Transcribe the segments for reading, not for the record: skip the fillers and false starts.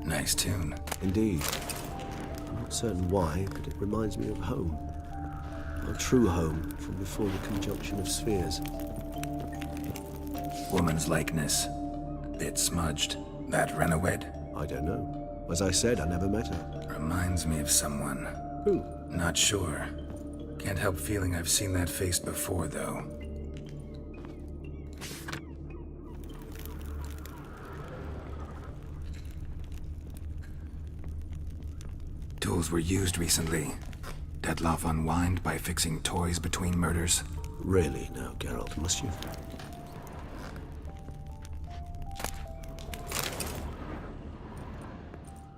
Nice tune. Indeed. I'm not certain why, but it reminds me of home. Our true home from before the conjunction of spheres. Woman's likeness. Bit smudged. That Renowed? I don't know. As I said, I never met her. Reminds me of someone. Who? Not sure. Can't help feeling I've seen that face before, though. Tools were used recently. Detloff unwind by fixing toys between murders. Really now, Geralt, must you?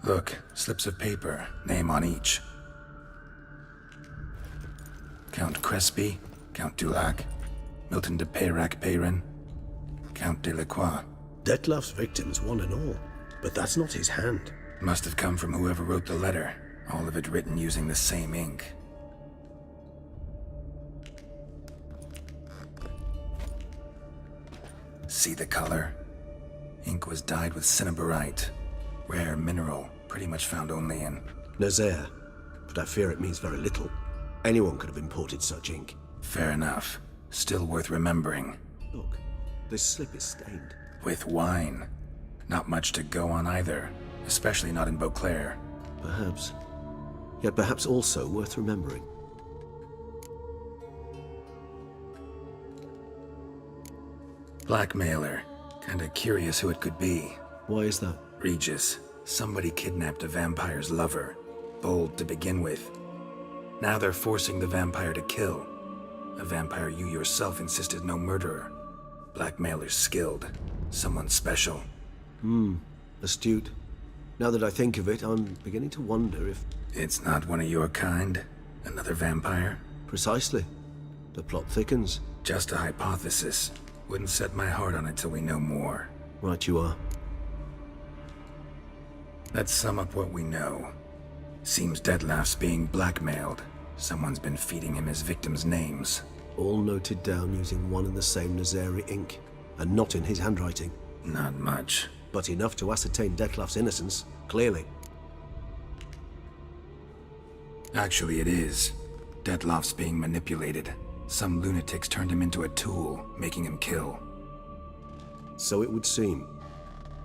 Look, slips of paper, name on each. Count Crespi, Count Dulac, Milton de Peyrac-Peyrin, Count Delacroix. Detloff's victims, one and all. But that's not his hand. Must have come from whoever wrote the letter, all of it written using the same ink. See the color? Ink was dyed with cinnabarite, rare mineral, pretty much found only in Nazaire. But I fear it means very little. Anyone could have imported such ink. Fair enough. Still worth remembering. Look, this slip is stained. With wine. Not much to go on either, especially not in Beauclair. Perhaps. Yet perhaps also worth remembering. Blackmailer. Kinda curious who it could be. Why is that? Regis. Somebody kidnapped a vampire's lover. Bold to begin with. Now they're forcing the vampire to kill. A vampire you yourself insisted no murderer. Blackmailer's skilled. Someone special. Astute. Now that I think of it, I'm beginning to wonder if... It's not one of your kind? Another vampire? Precisely. The plot thickens. Just a hypothesis. Wouldn't set my heart on it till we know more. Right you are. Let's sum up what we know. Seems Detloff's being blackmailed. Someone's been feeding him his victims' names. All noted down using one and the same Nazari ink, and not in his handwriting. Not much. But enough to ascertain Detloff's innocence, clearly. Actually, it is. Detloff's being manipulated. Some lunatics turned him into a tool, making him kill. So it would seem.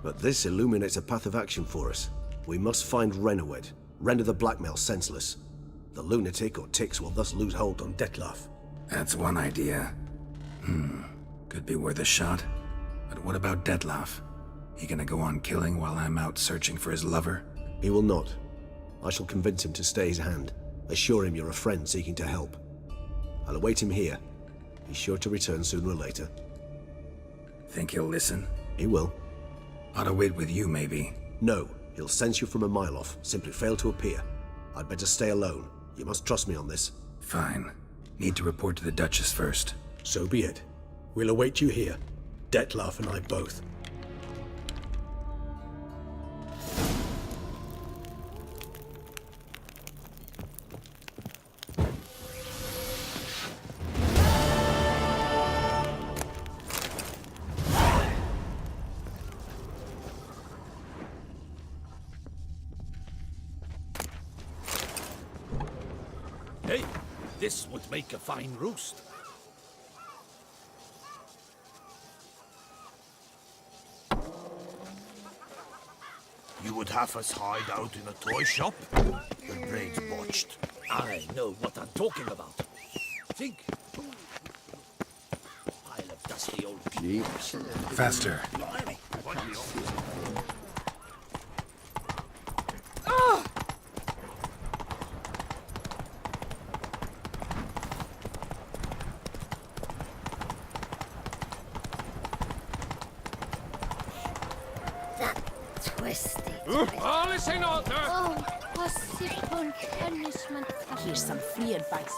But this illuminates a path of action for us. We must find Renowed, render the blackmail senseless. The lunatic or ticks will thus lose hold on Detloff. That's one idea. Could be worth a shot. But what about Detloff? He gonna go on killing while I'm out searching for his lover? He will not. I shall convince him to stay his hand. Assure him you're a friend seeking to help. I'll await him here. He's sure to return sooner or later. Think he'll listen? He will. Ought to wait with you, maybe. No, he'll sense you from a mile off. Simply fail to appear. I'd better stay alone. You must trust me on this. Fine. Need to report to the Duchess first. So be it. We'll await you here. Detloff and I both. Hey, this would make a fine roost. You would have us hide out in a toy shop? The brain's botched. I know what I'm talking about. Think. Pile of dusty old jeeps. Faster. Blimey. Twisty. All is in order! Oh, possible punishment. Here's some free advice.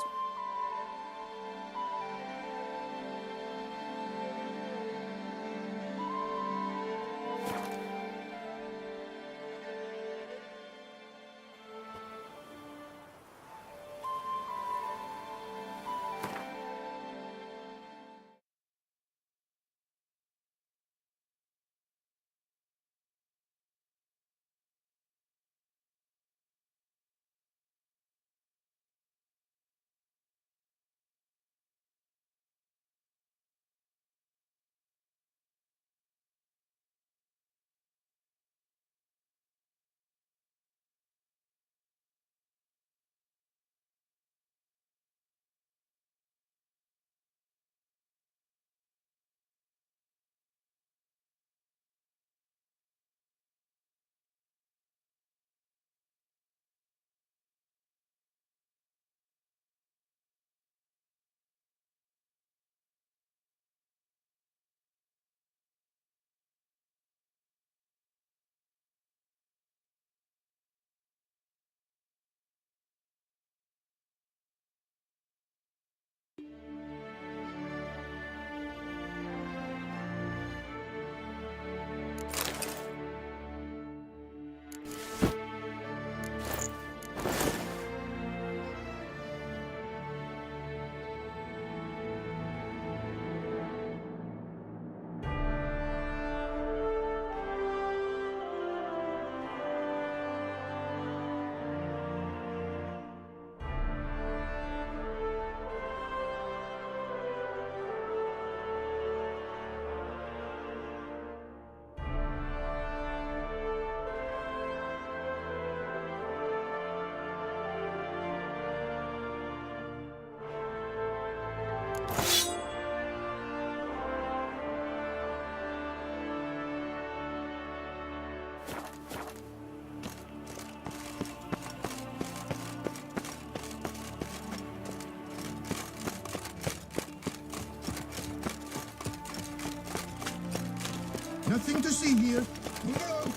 Nothing to see here. Move along.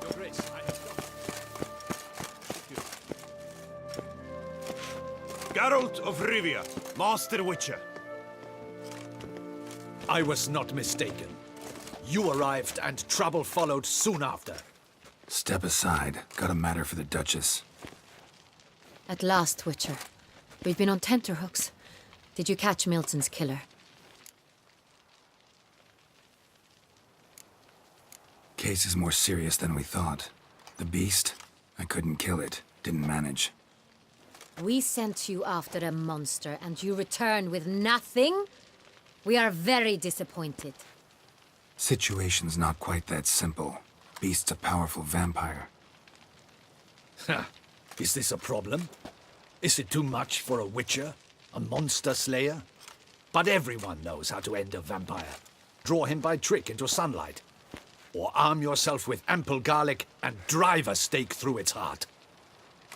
Your Grace, I have Geralt of Rivia, Master Witcher. I was not mistaken. You arrived and trouble followed soon after. Step aside. Got a matter for the Duchess. At last, Witcher. We've been on tenterhooks. Did you catch Milton's killer? Case is more serious than we thought. The beast? I couldn't kill it. Didn't manage. We sent you after a monster, and you return with nothing? We are very disappointed. Situation's not quite that simple. Beast's a powerful vampire. Ha! Is this a problem? Is it too much for a Witcher? A monster slayer? But everyone knows how to end a vampire. Draw him by trick into sunlight. Or arm yourself with ample garlic and drive a stake through its heart.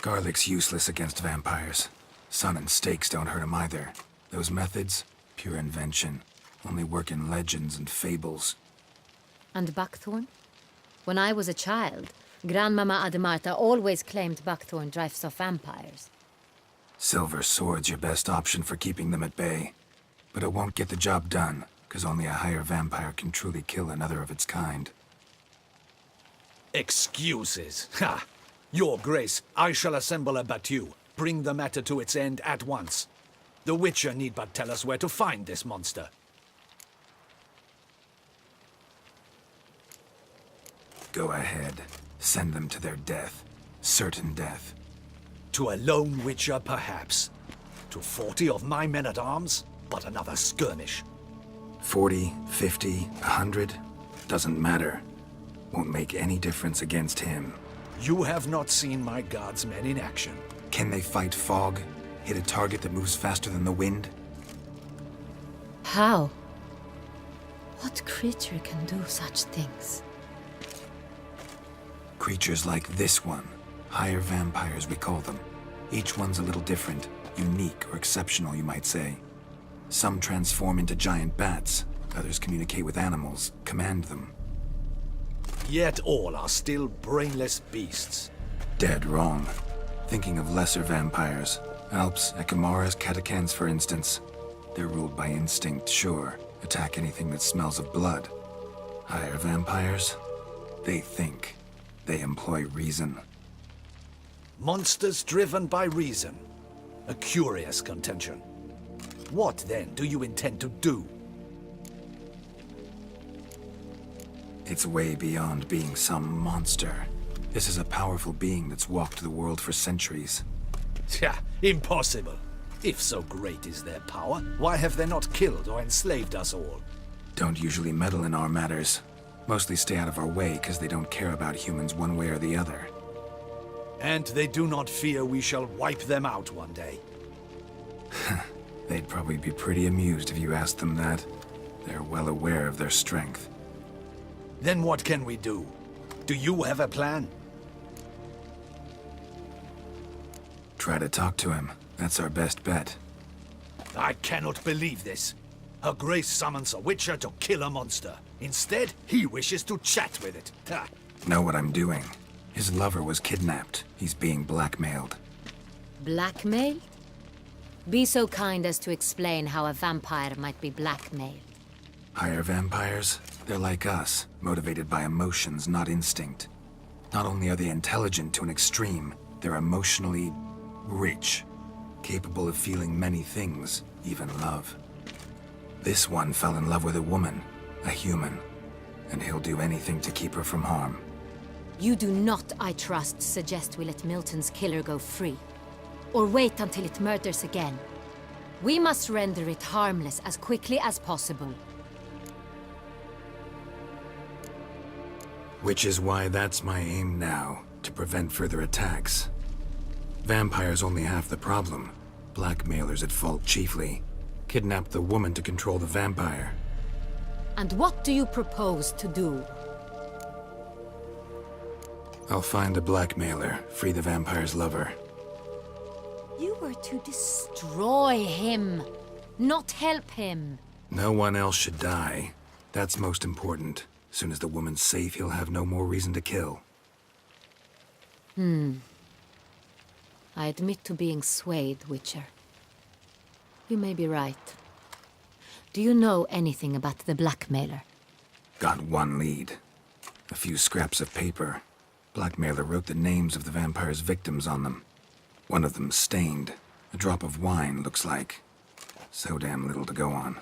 Garlic's useless against vampires. Sun and stakes don't hurt him either. Those methods, pure invention. Only work in legends and fables. And buckthorn? When I was a child, Grandmama Ademarta always claimed buckthorn drives off vampires. Silver sword's your best option for keeping them at bay. But it won't get the job done, because only a higher vampire can truly kill another of its kind. Excuses. Ha! Your Grace, I shall assemble a battue. Bring the matter to its end at once. The Witcher need but tell us where to find this monster. Go ahead. Send them to their death. Certain death. To a lone Witcher, perhaps. To 40 of my men-at-arms, but another skirmish. 40, 50, 100? Doesn't matter. Won't make any difference against him. You have not seen my guardsmen in action. Can they fight fog? Hit a target that moves faster than the wind? How? What creature can do such things? Creatures like this one. Higher vampires, we call them. Each one's a little different. Unique or exceptional, you might say. Some transform into giant bats. Others communicate with animals, command them. Yet all are still brainless beasts. Dead wrong. Thinking of lesser vampires. Alps, Ekamaras, Catacans, for instance. They're ruled by instinct, sure. Attack anything that smells of blood. Higher vampires? They think. They employ reason. Monsters driven by reason. A curious contention. What, then, do you intend to do? It's way beyond being some monster. This is a powerful being that's walked the world for centuries. Tja, impossible. If so great is their power, why have they not killed or enslaved us all? Don't usually meddle in our matters. Mostly stay out of our way because they don't care about humans one way or the other. And they do not fear we shall wipe them out one day. They'd probably be pretty amused if you asked them that. They're well aware of their strength. Then what can we do? Do you have a plan? Try to talk to him. That's our best bet. I cannot believe this. Her Grace summons a Witcher to kill a monster. Instead, he wishes to chat with it. Ha! Know what I'm doing. His lover was kidnapped. He's being blackmailed. Blackmailed? Be so kind as to explain how a vampire might be blackmailed. Higher vampires? They're like us, motivated by emotions, not instinct. Not only are they intelligent to an extreme, they're emotionally rich, capable of feeling many things, even love. This one fell in love with a woman, a human, and he'll do anything to keep her from harm. You do not, I trust, suggest we let Milton's killer go free. Or wait until it murders again. We must render it harmless as quickly as possible. Which is why that's my aim now, to prevent further attacks. Vampires only half the problem. Blackmailers at fault chiefly. Kidnapped the woman to control the vampire. And what do you propose to do? I'll find the blackmailer, free the vampire's lover. You were to destroy him, not help him. No one else should die. That's most important. Soon as the woman's safe, he'll have no more reason to kill. I admit to being swayed, Witcher. You may be right. Do you know anything about the blackmailer? Got one lead. A few scraps of paper. Blackmailer wrote the names of the vampire's victims on them. One of them stained. A drop of wine, looks like. So damn little to go on.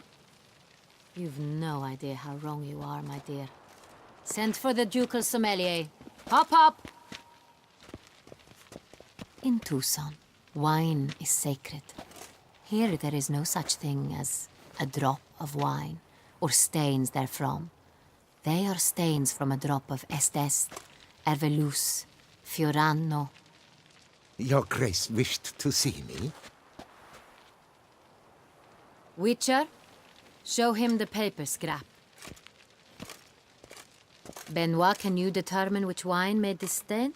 You've no idea how wrong you are, my dear. Send for the ducal sommelier. Hop, hop! In Tucson, wine is sacred. Here there is no such thing as a drop of wine, or stains therefrom. They are stains from a drop of Estes, Ervelus, Fiorano. Your Grace wished to see me? Witcher, show him the paper scrap. Benoit, can you determine which wine made this stain?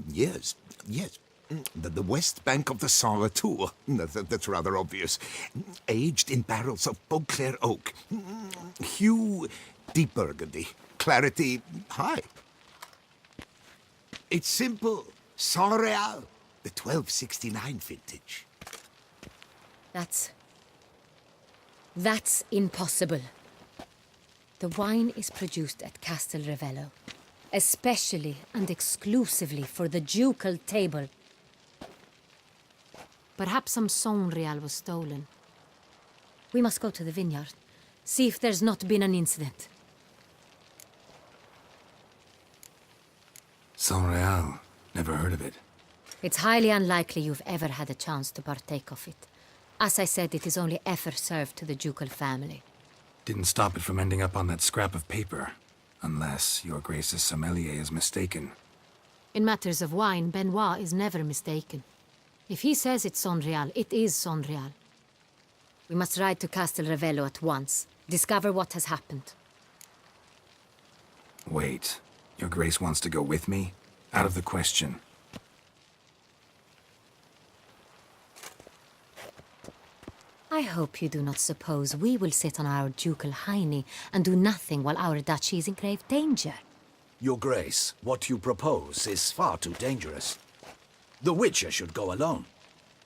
Yes, yes. The west bank of the Saar too. That's rather obvious. Aged in barrels of Beauclair oak. Hue, deep burgundy. Clarity, high. It's simple. Saint-Réal, the 1269 vintage. That's impossible. The wine is produced at Castel Ravello, especially and exclusively for the ducal table. Perhaps some Saint-Réal was stolen. We must go to the vineyard, see if there's not been an incident. Saint-Réal. Never heard of it. It's highly unlikely you've ever had a chance to partake of it. As I said, it is only ever served to the ducal family. Didn't stop it from ending up on that scrap of paper. Unless your Grace's sommelier is mistaken. In matters of wine, Benoit is never mistaken. If he says it's Saint-Réal, it is Saint-Réal. We must ride to Castel Ravello at once. Discover what has happened. Wait. Your Grace wants to go with me? Out of the question. I hope you do not suppose we will sit on our ducal hiney and do nothing while our duchy is in grave danger. Your Grace, what you propose is far too dangerous. The Witcher should go alone.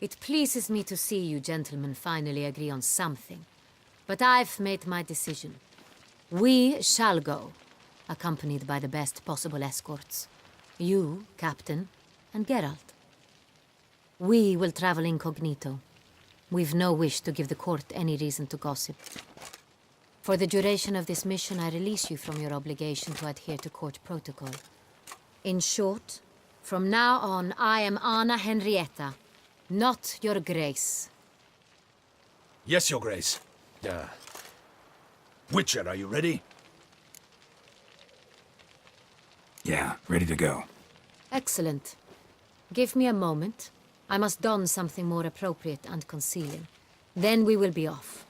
It pleases me to see you gentlemen finally agree on something. But I've made my decision. We shall go, accompanied by the best possible escorts. You, Captain, and Geralt. We will travel incognito. We've no wish to give the court any reason to gossip. For the duration of this mission, I release you from your obligation to adhere to court protocol. In short, from now on, I am Anna Henrietta, not your Grace. Yes, Your Grace. Witcher, are you ready? Yeah, ready to go. Excellent. Give me a moment. I must don something more appropriate and concealing. Then we will be off.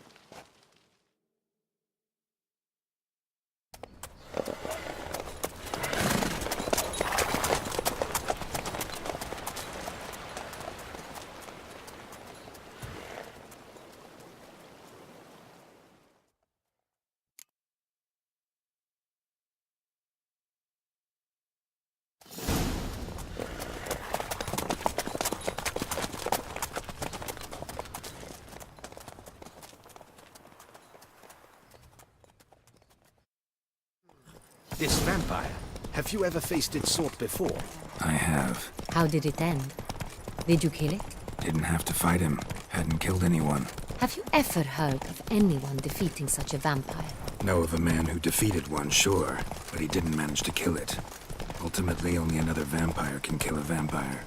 This vampire, have you ever faced its sort before? I have. How did it end? Did you kill it? Didn't have to fight him. Hadn't killed anyone. Have you ever heard of anyone defeating such a vampire? Know of a man who defeated one, sure, but he didn't manage to kill it. Ultimately, only another vampire can kill a vampire.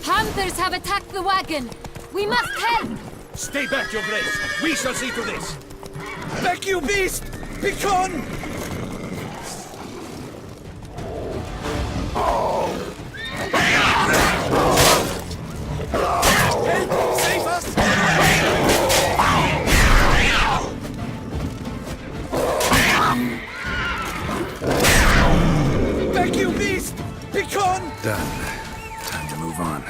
Hunters have attacked the wagon! We must help! Stay back, Your Grace. We shall see to this. Back, you beast! Begone! Help! Save us! Back, you beast! Begone! Done. Time to move on.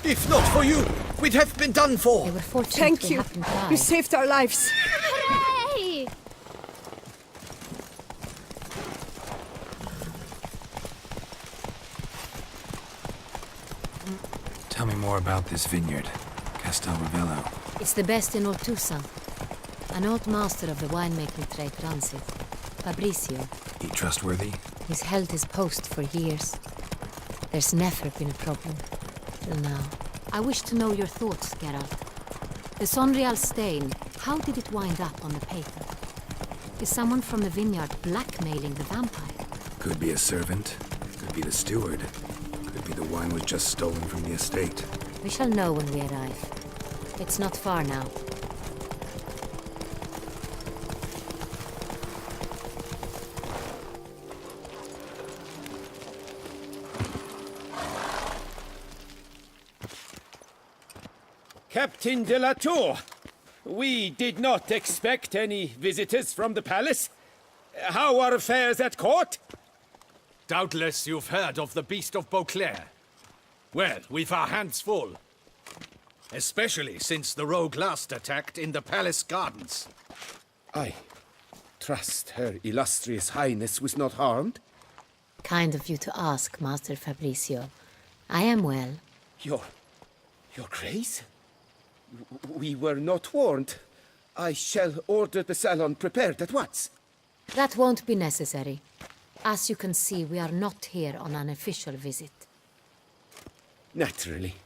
If not for you, we'd have been done for. They were fortunate Thank we you. happened by. You saved our lives. Hooray! Tell me more about this vineyard, Castel Ravello. It's the best in all Toussaint. An old master of the winemaking trade runs it. Fabrizio. He trustworthy? He's held his post for years. There's never been a problem. Till now. I wish to know your thoughts, Geralt. The Sonreal stain, how did it wind up on the paper? Is someone from the vineyard blackmailing the vampire? Could be a servant. Could be the steward. Could be the wine was just stolen from the estate. We shall know when we arrive. It's not far now. Captain de la Tour, we did not expect any visitors from the palace. How are affairs at court? Doubtless you've heard of the Beast of Beauclair. Well, we've our hands full. Especially since the rogue last attacked in the palace gardens. I trust Her Illustrious Highness was not harmed. Kind of you to ask, Master Fabrizio. I am well. Your Grace? We were not warned. I shall order the salon prepared at once. That won't be necessary. As you can see, we are not here on an official visit. Naturally.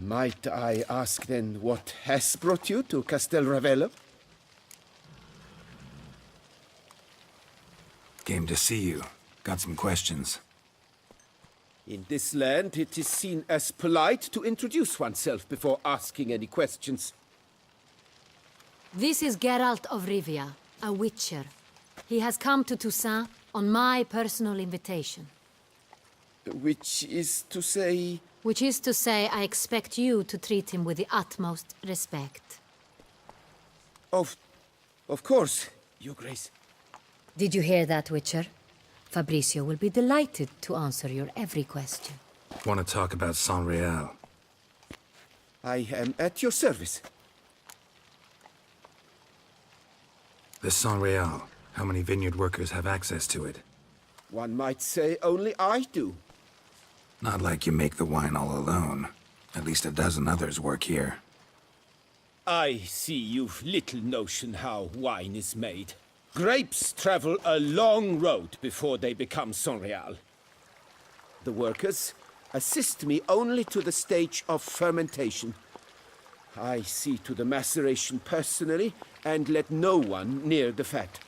Might I ask then what has brought you to Castel Ravello? Came to see you. Got some questions. In this land, it is seen as polite to introduce oneself before asking any questions. This is Geralt of Rivia, a witcher. He has come to Toussaint on my personal invitation. Which is to say... Which is to say, I expect you to treat him with the utmost respect. Of course, Your Grace. Did you hear that, Witcher? Fabrizio will be delighted to answer your every question. Want to talk about Saint-Réal? I am at your service. The Saint-Réal. How many vineyard workers have access to it? One might say only I do. Not like you make the wine all alone. At least a dozen others work here. I see you've little notion how wine is made. Grapes travel a long road before they become Saint-Réal. The workers assist me only to the stage of fermentation. I see to the maceration personally and let no one near the fat.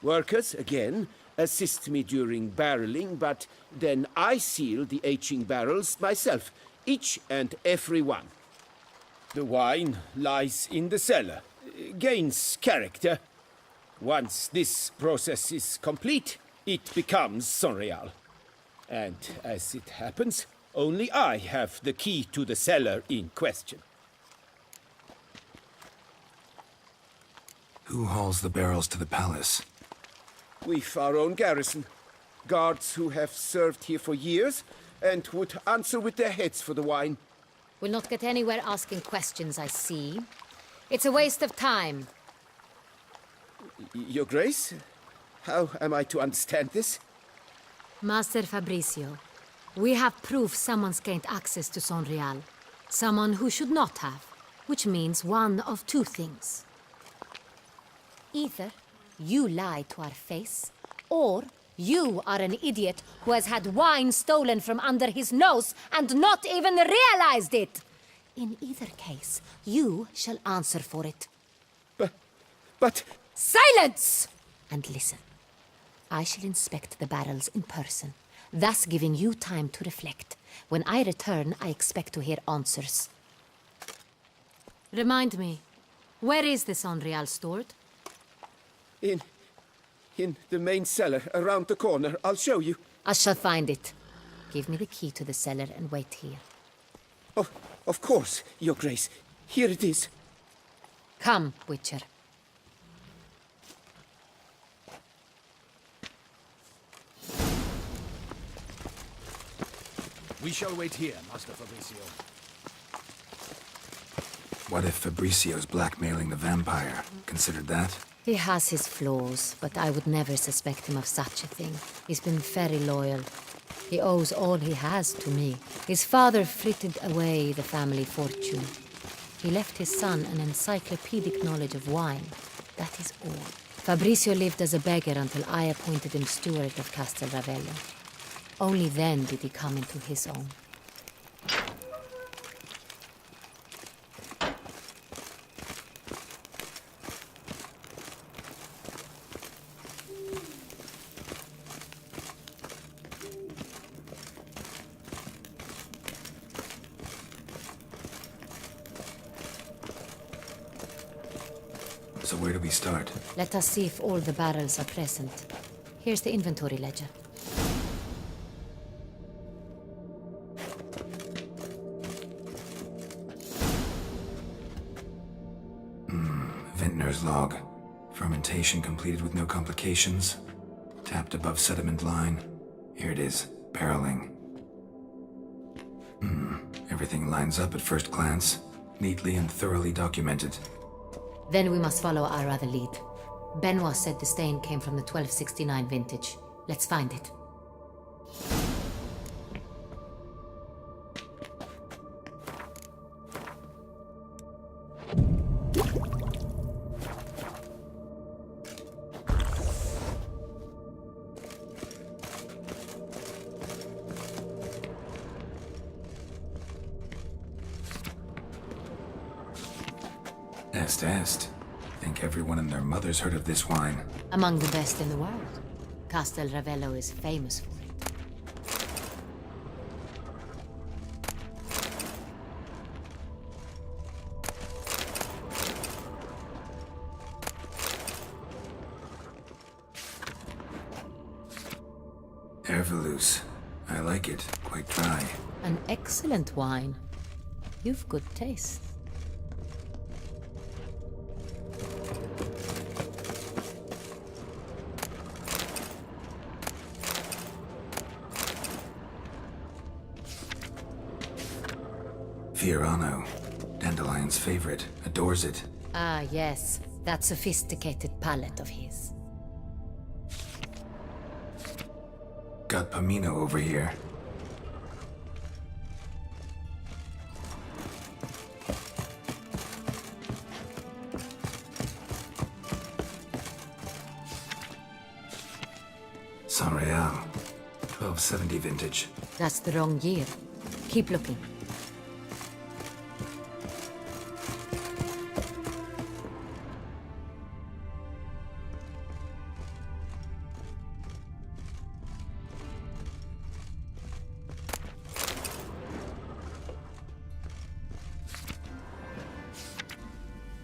Workers, again, assist me during barreling, but then I seal the aging barrels myself, each and every one. The wine lies in the cellar, gains character. Once this process is complete, it becomes Saint-Réal. And as it happens, only I have the key to the cellar in question. Who hauls the barrels to the palace? We've our own garrison. Guards who have served here for years and would answer with their heads for the wine. We'll not get anywhere asking questions, I see. It's a waste of time. Your Grace? How am I to understand this? Master Fabricio, we have proof someone's gained access to Sonreal. Someone who should not have, which means one of two things. Either you lie to our face, or you are an idiot who has had wine stolen from under his nose and not even realized it. In either case, you shall answer for it. But... Silence! And listen. I shall inspect the barrels in person, thus giving you time to reflect. When I return, I expect to hear answers. Remind me, where is this Sonreal stored? In the main cellar, around the corner. I'll show you. I shall find it. Give me the key to the cellar and wait here. Oh, of course, Your Grace. Here it is. Come, Witcher. We shall wait here, Master Fabricio. What if Fabricio's blackmailing the vampire? Considered that? He has his flaws, but I would never suspect him of such a thing. He's been very loyal. He owes all he has to me. His father frittered away the family fortune. He left his son an encyclopedic knowledge of wine. That is all. Fabricio lived as a beggar until I appointed him steward of Castel Ravello. Only then did he come into his own. So where do we start? Let us see if all the barrels are present. Here's the inventory ledger. Vintner's log. Fermentation completed with no complications. Tapped above sediment line. Here it is. Barreling. Everything lines up at first glance. Neatly and thoroughly documented. Then we must follow our other lead. Benoit said the stain came from the 1269 vintage. Let's find it. Est. Think everyone and their mother's heard of this wine. Among the best in the world. Castel Ravello is famous for it. Herveloos. I like it. Quite dry. An excellent wine. You've good taste. Fiorano. Dandelion's favorite. Adores it. Ah, yes. That sophisticated palate of his. Got Pomino over here. Sonreal. 1270 vintage. That's the wrong year. Keep looking.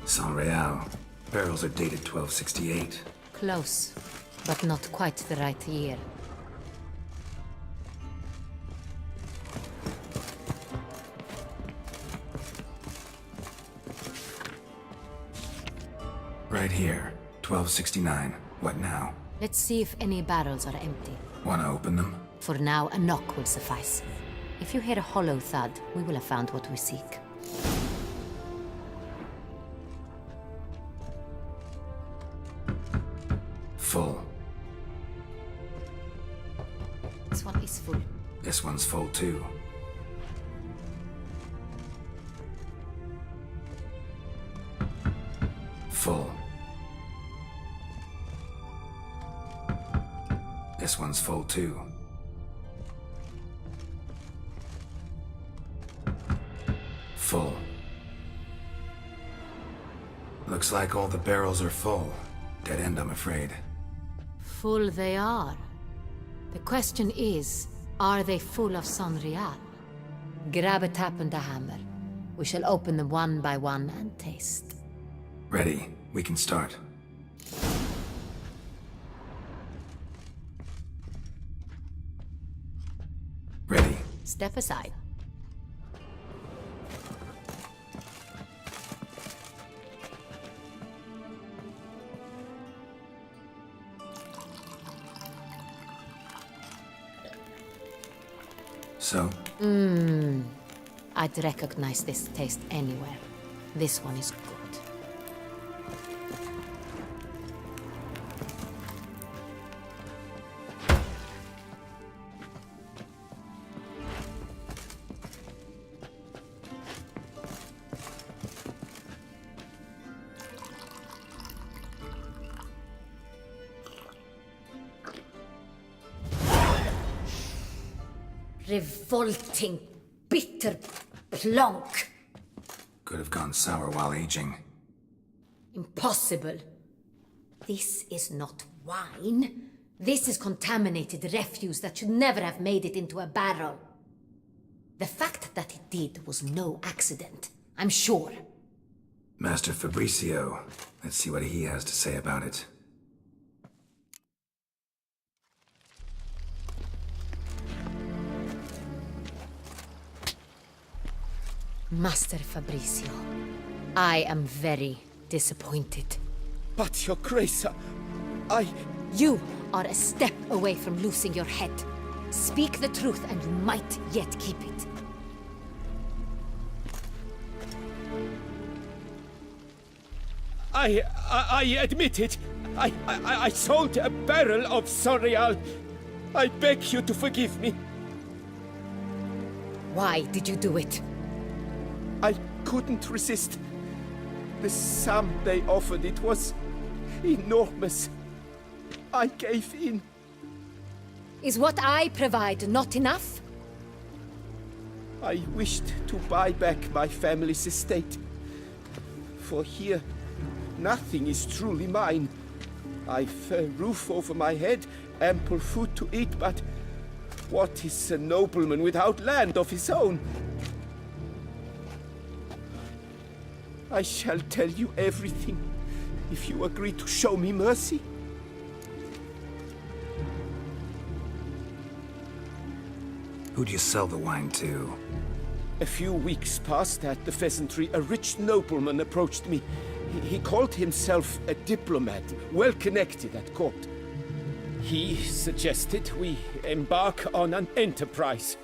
Sonreal. Barrels are dated 1268. Close, but not quite the right year. Right here. 1269. What now? Let's see if any barrels are empty. Wanna open them? For now, a knock will suffice. If If you hear a hollow thud, we will have found what we seek. Full. This one is full. This one's full too. Full. This one's full too. Full. Looks like all the barrels are full. Dead end, I'm afraid. Full they are. The question is, are they full of Sonreal? Grab a tap and a hammer. We shall open them one by one and taste. Ready. We can start. Ready. Step aside. So, I'd recognize this taste anywhere. This one is good. Revolting, bitter plonk. could have gone sour while aging. Impossible. This is not wine. This is contaminated refuse that should never have made it into a barrel. The fact that it did was no accident, I'm sure. Master Fabricio, let's see what he has to say about it. Master Fabricio, I am very disappointed. But, Your Grace, You are a step away from losing your head. Speak the truth and you might yet keep it. I admit it. I sold a barrel of Sonreal. I beg you to forgive me. Why did you do it? I couldn't resist. The sum they offered, it was enormous. I gave in. Is what I provide not enough? I wished to buy back my family's estate. For here, nothing is truly mine. I've a roof over my head, ample food to eat, but what is a nobleman without land of his own? I shall tell you everything, if you agree to show me mercy. Who'd you sell the wine to? A few weeks past at the pheasantry, a rich nobleman approached me. He called himself a diplomat, well connected at court. He suggested we embark on an enterprise.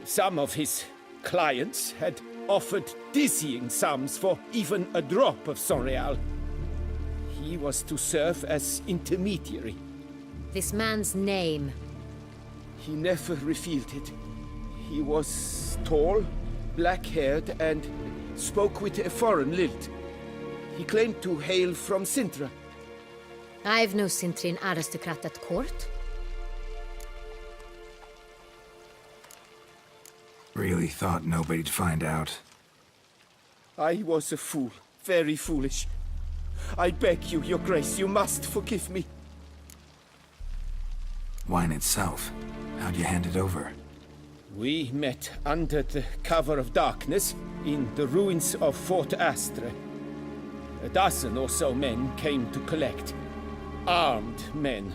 Some of his clients had offered dizzying sums for even a drop of Sonreal. He was to serve as intermediary. This man's name. He never revealed it. He was tall, black-haired, and spoke with a foreign lilt. He claimed to hail from Sintra. I've no Cintrin aristocrat at court. Really thought nobody'd find out. I was a fool, very foolish. I beg you, Your Grace, you must forgive me. Wine itself, how'd you hand it over? We met under the cover of darkness in the ruins of Fort Astre. A dozen or so men came to collect. Armed men,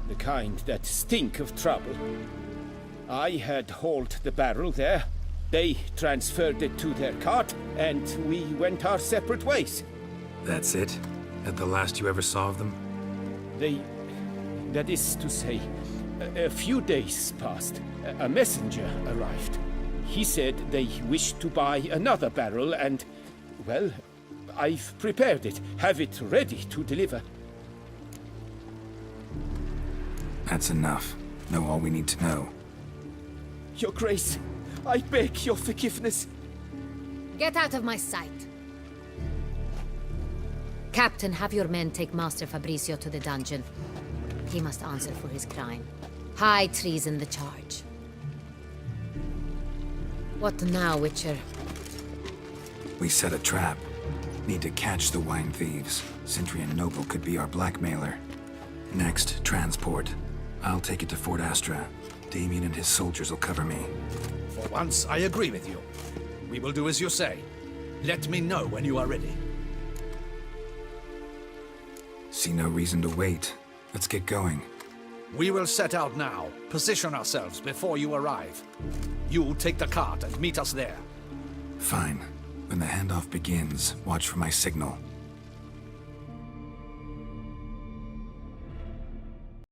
the kind that stink of trouble. I had hauled the barrel there. They transferred it to their cart, and we went our separate ways. That's it? That the last you ever saw of them? That is to say, a few days passed. A messenger arrived. He said they wished to buy another barrel and, well, I've prepared it. Have it ready to deliver. That's enough. Know all we need to know. Your Grace, I beg your forgiveness. Get out of my sight. Captain, have your men take Master Fabrizio to the dungeon. He must answer for his crime. High treason the charge. What now, Witcher? We set a trap. Need to catch the wine thieves. Sentry and Noble could be our blackmailer. Next, transport. I'll take it to Fort Astra. Damien and his soldiers will cover me. For once, I agree with you. We will do as you say. Let me know when you are ready. See no reason to wait. Let's get going. We will set out now. Position ourselves before you arrive. You take the cart and meet us there. Fine. When the handoff begins, watch for my signal.